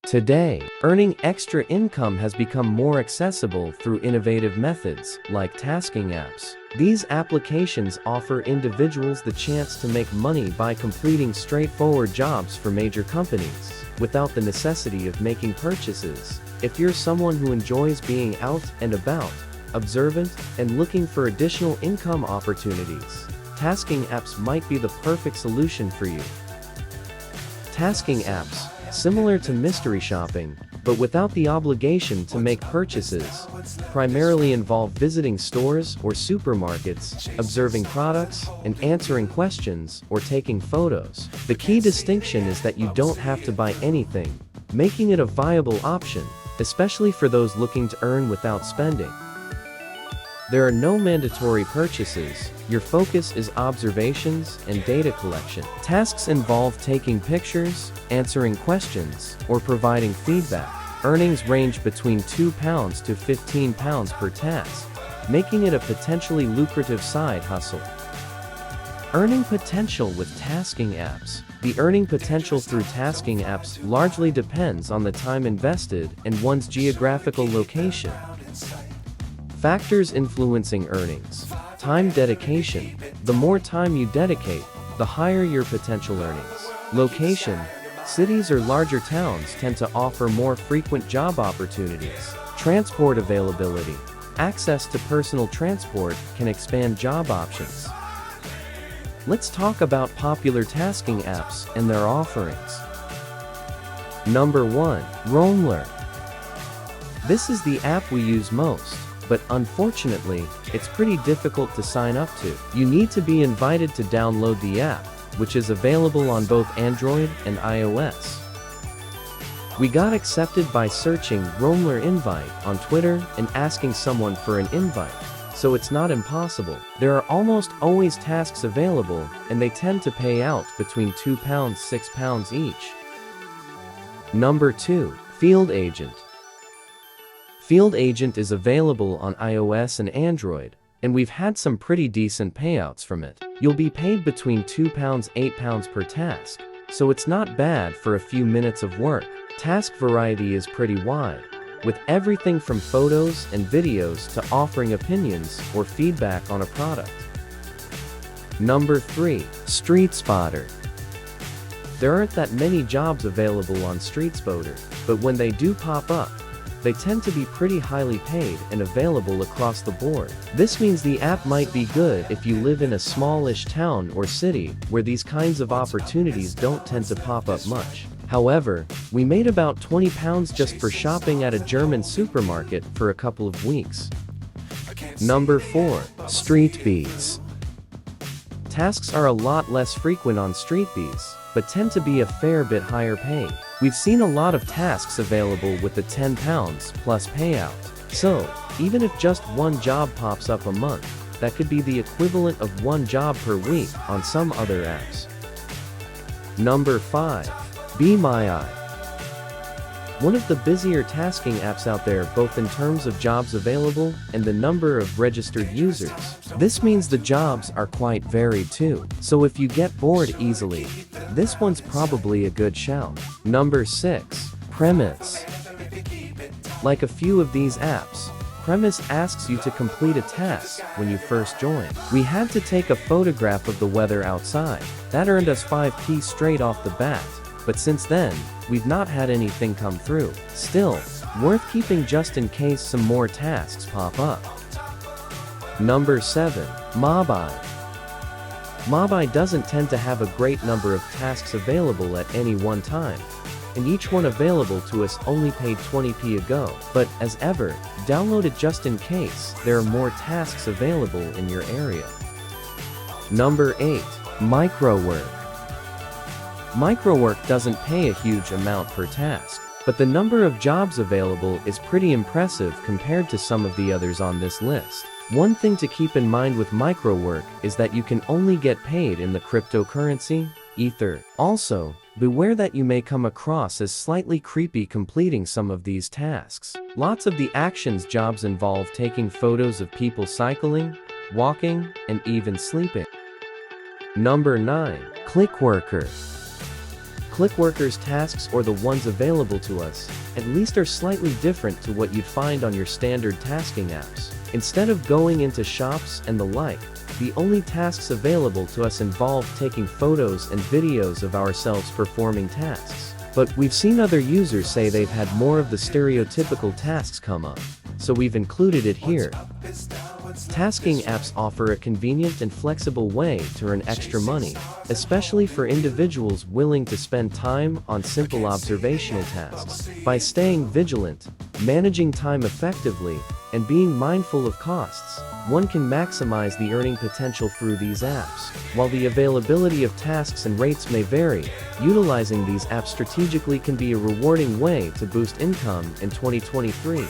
Today, earning extra income has become more accessible through innovative methods like tasking apps. These applications offer individuals the chance to make money by completing straightforward jobs for major companies, without the necessity of making purchases. If you're someone who enjoys being out and about, observant, and looking for additional income opportunities, tasking apps might be the perfect solution for you. Tasking apps, similar to mystery shopping, but without the obligation to make purchases, primarily involve visiting stores or supermarkets, observing products, and answering questions or taking photos. The key distinction is that you don't have to buy anything, making it a viable option, especially for those looking to earn without spending. There are no mandatory purchases. Your focus is observations and data collection. Tasks involve taking pictures, answering questions, or providing feedback. Earnings range between £2 to £15 per task, making it a potentially lucrative side hustle. Earning potential with tasking apps. The earning potential through tasking apps largely depends on the time invested and one's geographical location. Factors influencing earnings. Time dedication. The more time you dedicate, the higher your potential earnings. Location. Cities or larger towns tend to offer more frequent job opportunities. Transport availability. Access to personal transport can expand job options. Let's talk about popular tasking apps and their offerings. Number 1. Roamler. This is the app we use most, but unfortunately, it's pretty difficult to sign up to. You need to be invited to download the app, which is available on both Android and iOS. We got accepted by searching Roamler invite on Twitter and asking someone for an invite, so it's not impossible. There are almost always tasks available, and they tend to pay out between £2 to £6 each. Number 2. Field Agent. Field Agent is available on iOS and Android, and we've had some pretty decent payouts from it. You'll be paid between £2 to £8 per task, so it's not bad for a few minutes of work. Task variety is pretty wide, with everything from photos and videos to offering opinions or feedback on a product. Number 3. Street Spotter. There aren't that many jobs available on Street Spotter, but when they do pop up, they tend to be pretty highly paid and available across the board. This means the app might be good if you live in a smallish town or city where these kinds of opportunities don't tend to pop up much. However, we made about £20 just for shopping at a German supermarket for a couple of weeks. Number 4. Street Bees. Tasks are a lot less frequent on Street Bees, but tend to be a fair bit higher paid. We've seen a lot of tasks available with the £10 plus payout. So, even if just one job pops up a month, that could be the equivalent of one job per week on some other apps. Number 5. Bemyey. One of the busier tasking apps out there, both in terms of jobs available and the number of registered users. This means the jobs are quite varied too, so if you get bored easily, this one's probably a good shout. Number 6. Premise. Like a few of these apps, Premise asks you to complete a task when you first join. We had to take a photograph of the weather outside. That earned us 5p straight off the bat, but since then, we've not had anything come through. Still, worth keeping just in case some more tasks pop up. Number 7. Mai Mai. Mai Mai doesn't tend to have a great number of tasks available at any one time, and each one available to us only paid 20p a go. But, as ever, download it just in case there are more tasks available in your area. Number 8. Microwork. Microwork doesn't pay a huge amount per task, but the number of jobs available is pretty impressive compared to some of the others on this list. One thing to keep in mind with Microwork is that you can only get paid in the cryptocurrency, Ether. Also, beware that you may come across as slightly creepy completing some of these tasks. Lots of the actions jobs involve taking photos of people cycling, walking, and even sleeping. Number 9. Clickworker. Clickworker's tasks, or the ones available to us, at least are slightly different to what you'd find on your standard tasking apps. Instead of going into shops and the like, the only tasks available to us involve taking photos and videos of ourselves performing tasks. But we've seen other users say they've had more of the stereotypical tasks come up, so we've included it here. Tasking apps offer a convenient and flexible way to earn extra money, especially for individuals willing to spend time on simple observational tasks. By staying vigilant, managing time effectively, and being mindful of costs, one can maximize the earning potential through these apps. While the availability of tasks and rates may vary, utilizing these apps strategically can be a rewarding way to boost income in 2023.